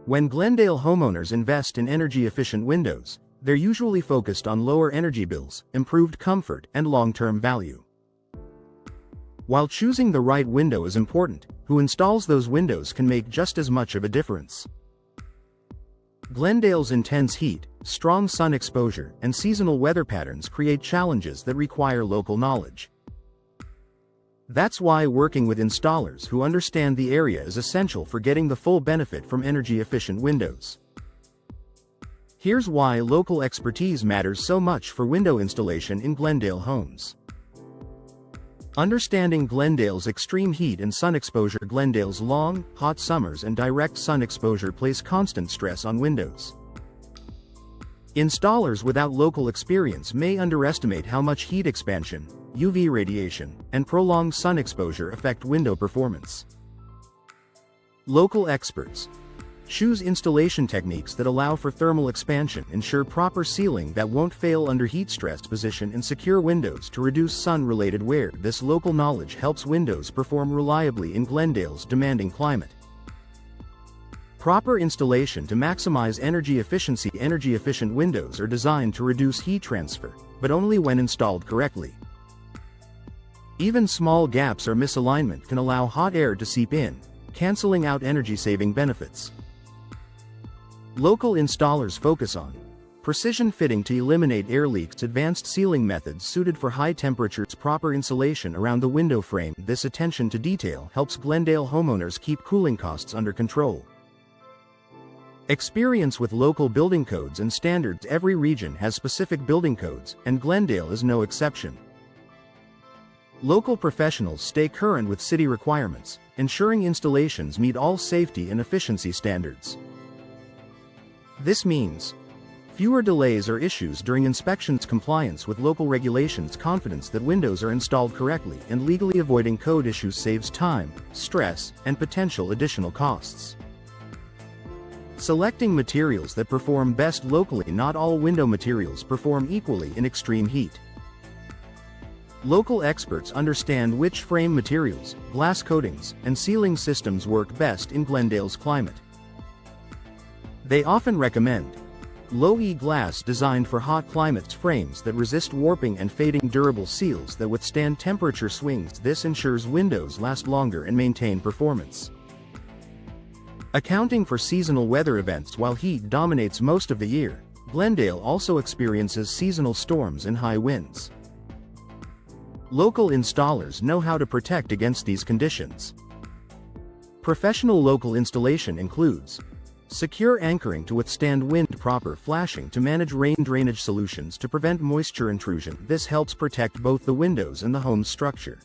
When Glendale homeowners invest in energy-efficient windows, they're usually focused on lower energy bills, improved comfort, and long-term value. While choosing the right window is important, who installs those windows can make just as much of a difference. Glendale's intense heat, strong sun exposure, and seasonal weather patterns create challenges that require local knowledge. That's why working with installers who understand the area is essential for getting the full benefit from energy-efficient windows. Here's why local expertise matters so much for window installation in Glendale homes. Understanding Glendale's extreme heat and sun exposure. Glendale's long, hot summers and direct sun exposure place constant stress on windows. Installers without local experience may underestimate how much heat expansion, UV radiation, and prolonged sun exposure affect window performance. Local experts choose installation techniques that allow for thermal expansion, ensure proper sealing that won't fail under heat stress, position and secure windows to reduce sun-related wear. This local knowledge helps windows perform reliably in Glendale's demanding climate. Proper installation to maximize energy efficiency. Energy-efficient windows are designed to reduce heat transfer, but only when installed correctly. Even small gaps or misalignment can allow hot air to seep in, canceling out energy-saving benefits. Local installers focus on precision fitting to eliminate air leaks, advanced sealing methods suited for high temperatures, proper insulation around the window frame. This attention to detail helps Glendale homeowners keep cooling costs under control. Experience with local building codes and standards. Every region has specific building codes, and Glendale is no exception. Local professionals stay current with city requirements, ensuring installations meet all safety and efficiency standards. This means fewer delays or issues during inspections, compliance with local regulations, confidence that windows are installed correctly, and legally. Avoiding code issues saves time, stress, and potential additional costs. Selecting materials that perform best locally. Not all window materials perform equally in extreme heat. Local experts understand which frame materials, glass coatings, and sealing systems work best in Glendale's climate. They often recommend low-E glass designed for hot climates, frames that resist warping, and fading, durable seals that withstand temperature swings. This ensures windows last longer and maintain performance. Accounting for seasonal weather events. While heat dominates most of the year, Glendale also experiences seasonal storms and high winds. Local installers know how to protect against these conditions. Professional local installation includes secure anchoring to withstand wind, proper flashing to manage rain, drainage solutions to prevent moisture intrusion. This helps protect both the windows and the home's structure.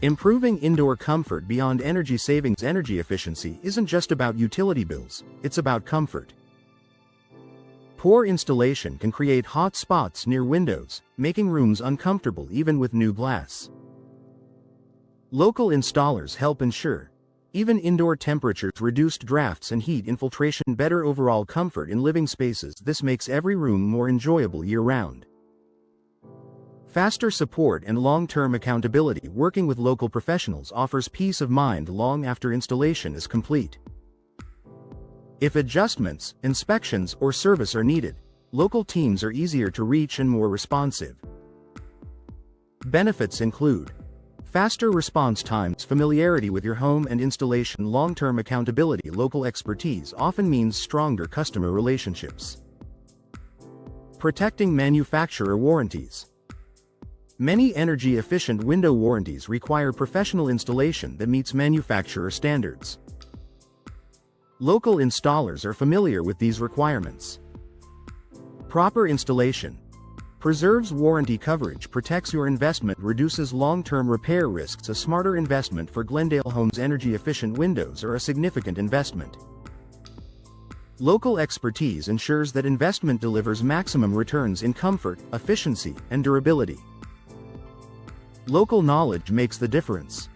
Improving indoor comfort beyond energy savings. Energy efficiency isn't just about utility bills, it's about comfort. Poor installation can create hot spots near windows, making rooms uncomfortable even with new glass. Local installers help ensure even indoor temperatures, reduced drafts and heat infiltration, better overall comfort in living spaces. This makes every room more enjoyable year-round. Faster support and long-term accountability. Working with local professionals offers peace of mind long after installation is complete. If adjustments, inspections, or service are needed, local teams are easier to reach and more responsive. Benefits include faster response times, familiarity with your home and installation, long-term accountability. Local expertise often means stronger customer relationships. Protecting manufacturer warranties. Many energy-efficient window warranties require professional installation that meets manufacturer standards. Local installers are familiar with these requirements. Proper installation preserves warranty coverage, protects your investment, reduces long-term repair risks. A smarter investment for Glendale homes. Energy-efficient windows are a significant investment. Local expertise ensures that investment delivers maximum returns in comfort, efficiency, and durability. Local knowledge makes the difference.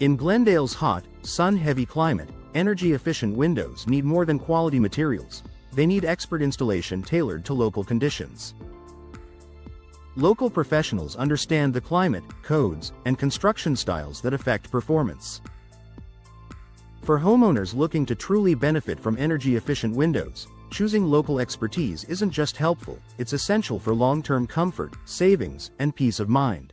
In Glendale's hot, sun-heavy climate, energy-efficient windows need more than quality materials. They need expert installation tailored to local conditions. Local professionals understand the climate, codes, and construction styles that affect performance. For homeowners looking to truly benefit from energy-efficient windows, choosing local expertise isn't just helpful, it's essential for long-term comfort, savings, and peace of mind.